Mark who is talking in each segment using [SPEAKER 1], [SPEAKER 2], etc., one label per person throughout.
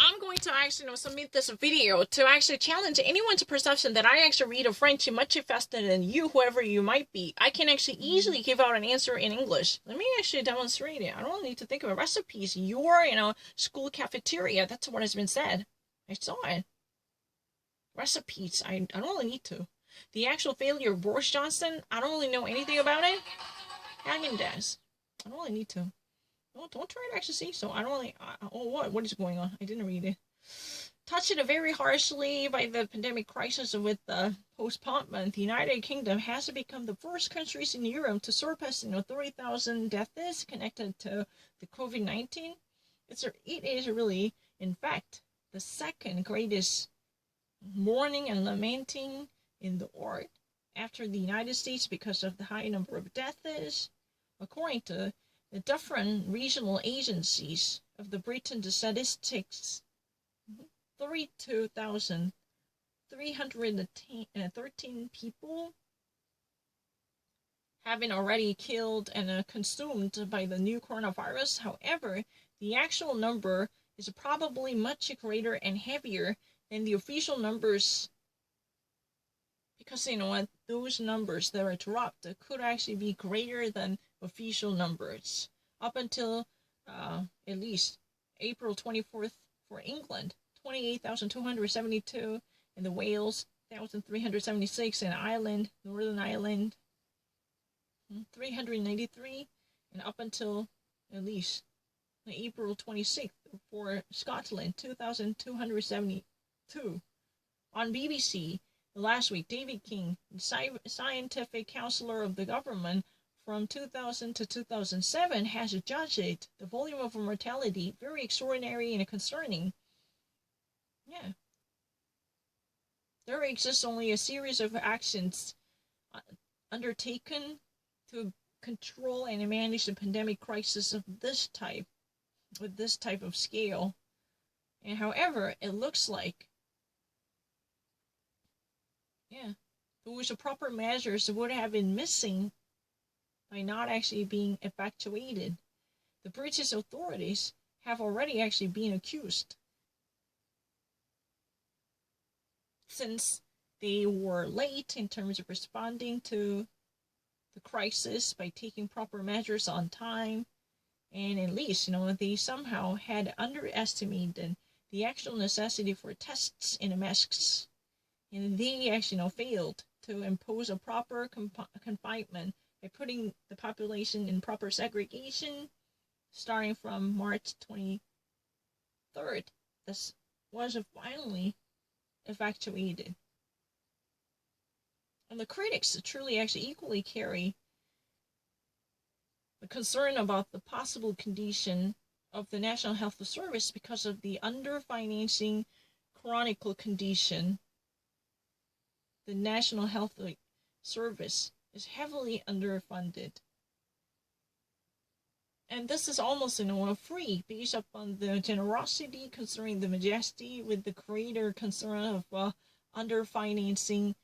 [SPEAKER 1] I'm going to actually submit this video to actually challenge anyone's perception that I actually read a French much faster than you, whoever you might be. I can actually easily give out an answer in English. Let me actually demonstrate it. I don't need to think of recipes. Your, school cafeteria, that's what has been said. I saw it. Recipes, I don't really need to. The actual failure of Boris Johnson, I don't really know anything about it. Häagen-Dazs, I don't really need to. Oh, don't try to actually see. So I don't really. What is going on? I didn't read it. Touched very harshly by the pandemic crisis with the postponement, the United Kingdom has become the first countries in Europe to surpass 30,000 deaths connected to the COVID-19. It is really, in fact, the second greatest mourning and lamenting in the world after the United States because of the high number of deaths, according to the different regional agencies of the Britain statistics. 32,313 people have been already killed and consumed by the new coronavirus. However, the actual number is probably much greater and heavier than the official numbers, because those numbers that are dropped could actually be greater than official numbers up until at least April 24th for England, 28,272, in the Wales, 1,376, in Ireland, Northern Ireland, 393, and up until at least April 26th for Scotland, 2,272. On BBC last week, David King, scientific counselor of the government from 2000 to 2007, has judged the volume of mortality very extraordinary and concerning. Yeah. There exists only a series of actions undertaken to control and manage the pandemic crisis of this type, with this type of scale. And however, it looks like, those proper measures would have been missing by not actually being effectuated. The British authorities have already actually been accused, since they were late in terms of responding to the crisis by taking proper measures on time, and at least, they somehow had underestimated the actual necessity for tests and masks, and they actually failed to impose a proper confinement by putting the population in proper segregation starting from March 23rd. This was finally effectuated. And the critics truly actually equally carry the concern about the possible condition of the National Health Service because of the underfinancing chronic condition. The National Health Service is heavily underfunded. And this is almost free, based upon the generosity concerning the majesty, with the greater concern of underfinancing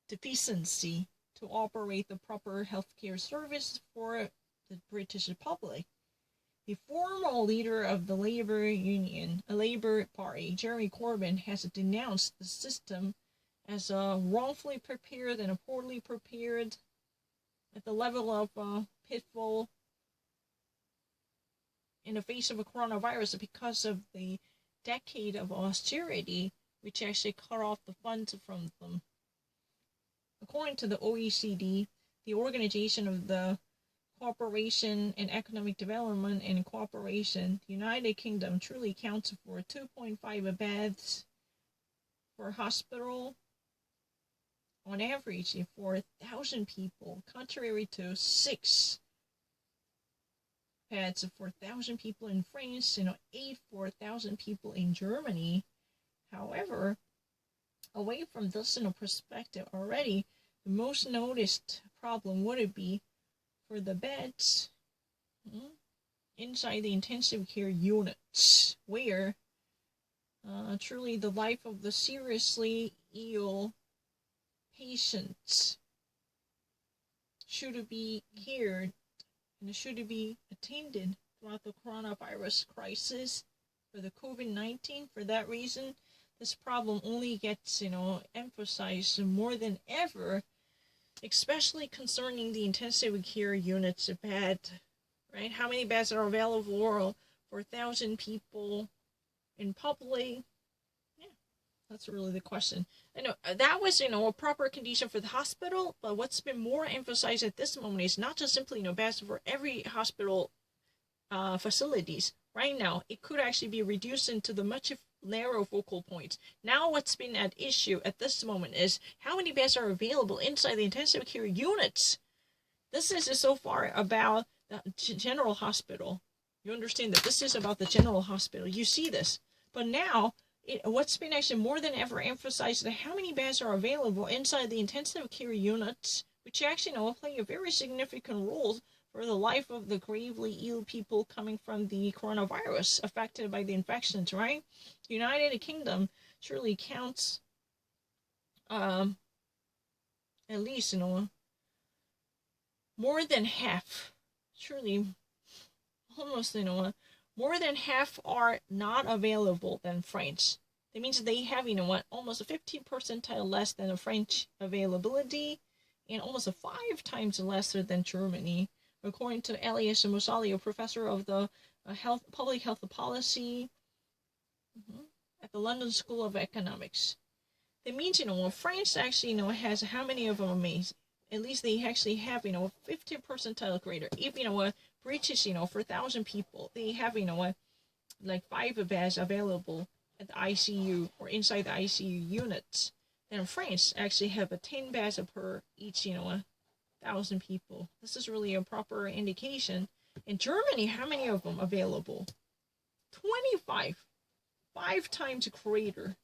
[SPEAKER 1] deficiency to operate the proper healthcare service for the British public. The former leader of the Labour Party, Jeremy Corbyn, has denounced the system as wrongfully prepared and poorly prepared at the level of pitfall in the face of a coronavirus because of the decade of austerity, which actually cut off the funds from them. According to the OECD, the Organization of the Cooperation and Economic Development and Cooperation, the United Kingdom truly accounts for 2.5 beds per hospital on average for 1,000 people, contrary to 6 beds for 1,000 people in France, 8 for 1,000 people in Germany. However, away from this perspective already, the most noticed problem would be for the beds inside the intensive care units, where truly the life of the seriously ill patients should be cared and should be attended throughout the coronavirus crisis. for the COVID-19. For that reason, this problem only gets, emphasized more than ever, especially concerning the intensive care units bed, right? How many beds are available for 1,000 people in public? That's really the question. I know that was, a proper condition for the hospital, but what's been more emphasized at this moment is not just simply, beds for every hospital facilities. Right now, it could actually be reduced into the much narrow focal points. Now what's been at issue at this moment is how many beds are available inside the intensive care units. This is so far about the general hospital. You understand that this is about the general hospital. You see this. But now, what's been actually more than ever emphasized is how many beds are available inside the intensive care units, which actually play a very significant role for the life of the gravely ill people coming from the coronavirus affected by the infections, right? United Kingdom surely counts at least, more than half, surely almost, more than half are not available than French. That means they have, almost a 50 percentile less than the French availability and almost 5 times lesser than Germany, according to Elias Musalia, professor of the public health policy at the London School of Economics. That means, France actually, has how many of them amazing? At least they actually have, 50 percentile greater. If, British, for 1,000 people, they have, like 5 beds available at the ICU or inside the ICU units. Then France actually have 10 beds per each, 1,000 people. This is really a proper indication. In Germany, how many of them available? 25. 5 times greater.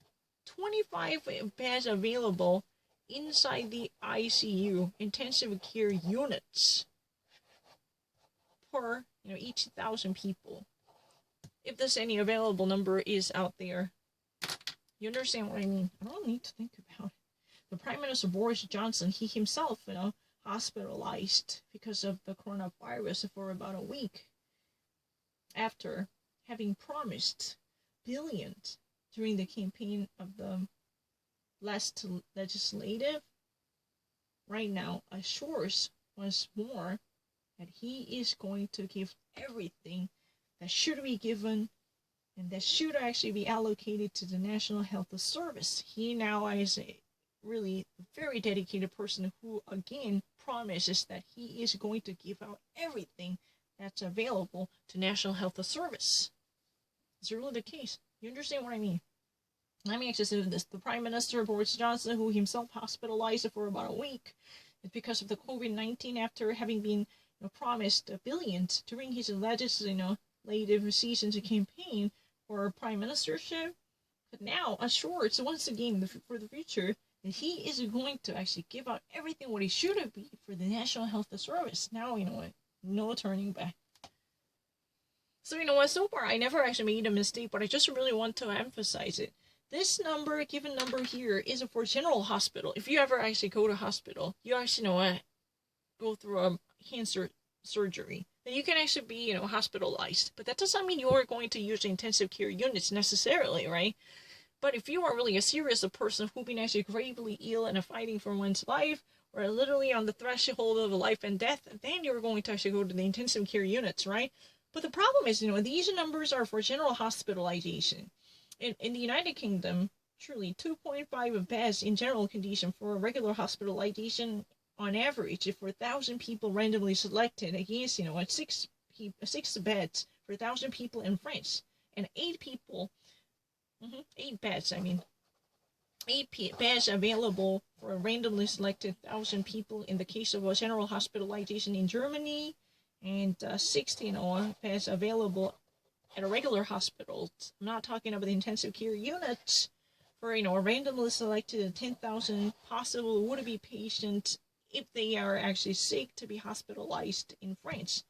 [SPEAKER 1] 25 beds available inside the ICU, intensive care units, per, each 1,000 people. If there's any available number is out there. You understand what I mean? I don't need to think about it. The Prime Minister Boris Johnson, he himself, hospitalized because of the coronavirus for about a week after having promised billions during the campaign of the last legislative. Right now assures once more that he is going to give everything that should be given and that should actually be allocated to the National Health Service. He now is a really very dedicated person who again promises that he is going to give out everything that's available to National Health Service. It's really the case. You understand what I mean? Let me actually say this. The Prime Minister, Boris Johnson, who himself hospitalized for about a week, is because of the COVID-19 after having been promised billions during his legislative season campaign for prime ministership. But now assures once again for the future that he is going to actually give out everything what he should have been for the National Health Service. Now, no turning back. So, so far I never actually made a mistake, but I just really want to emphasize it. This given number here is for general hospital. If you ever actually go to hospital, you actually go through a cancer surgery, then you can actually be, hospitalized. But that doesn't mean you're going to use intensive care units necessarily, right? But if you are really a serious person who's been actually gravely ill and fighting for one's life, or literally on the threshold of life and death, then you're going to actually go to the intensive care units, right? But the problem is, these numbers are for general hospitalization. In the United Kingdom, truly 2.5 beds in general condition for regular hospitalization on average for 1,000 people randomly selected against, at 6 beds for 1,000 people in France, and 8 beds, 8 beds available for a randomly selected 1,000 people in the case of a general hospitalization in Germany, and 16 beds available at a regular hospital. I'm not talking about the intensive care units for, a randomly selected 10,000 possible would-be patients if they are actually sick to be hospitalized in France,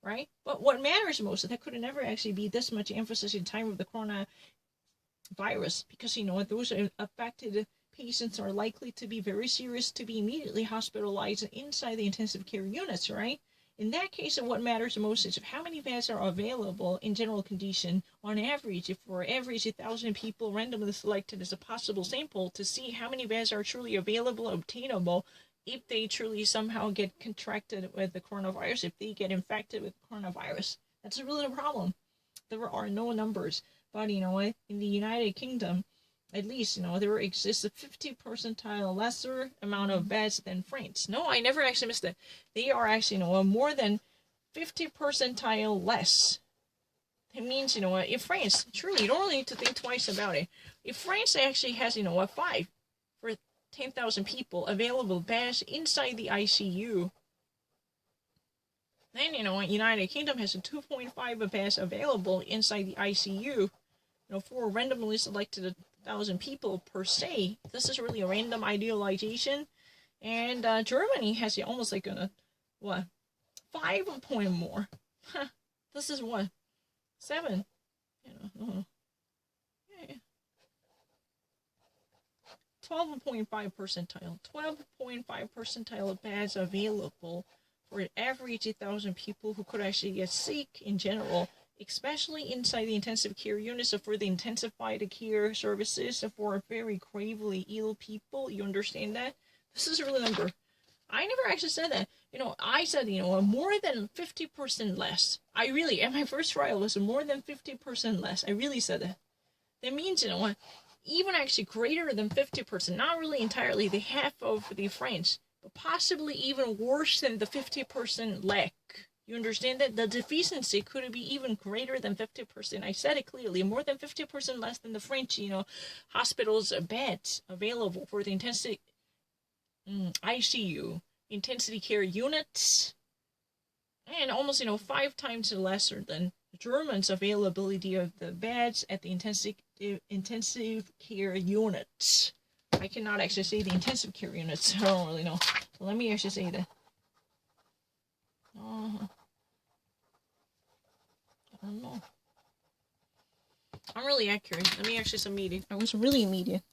[SPEAKER 1] right? But what matters most, that could never actually be this much emphasis in time of the coronavirus, because, those affected patients are likely to be very serious to be immediately hospitalized inside the intensive care units, right? In that case, what matters the most is how many beds are available in general condition on average. If for average 1,000 people randomly selected as a possible sample to see how many beds are truly available, obtainable, if they truly somehow get contracted with the coronavirus, if they get infected with coronavirus. That's really the problem. There are no numbers. But you know what? In the United Kingdom, at least, there exists a 50 percentile lesser amount of beds than France. No, I never actually missed it. They are actually, more than 50 percentile less. It means, in France, truly, you don't really need to think twice about it. If France actually has, 5 for 10,000 people available beds inside the ICU, then, United Kingdom has a 2.5 beds available inside the ICU, for randomly selected 1,000 people per se. This is really a random idealization. And Germany has almost like 5 point more. This is 7. 12.5 percentile. 12.5 percentile of beds available for average 1,000 people who could actually get sick in general, especially inside the intensive care units, for the intensified care services for very gravely ill people. You understand that? This is a real number. I never actually said that. I said, more than 50% less. I really, at my first trial, was more than 50% less. I really said that. That means, even actually greater than 50%, not really entirely the half of the French, but possibly even worse than the 50% lack. You understand that? The deficiency could be even greater than 50%. I said it clearly. More than 50% less than the French, hospitals' beds available for the intensive ICU, intensity care units, and almost, 5 times lesser than Germans' availability of the beds at the intensive care units. I cannot actually say the intensive care units. I don't really know. So let me actually say that. I don't know. I'm really accurate. Let me actually some meeting. I was really immediate.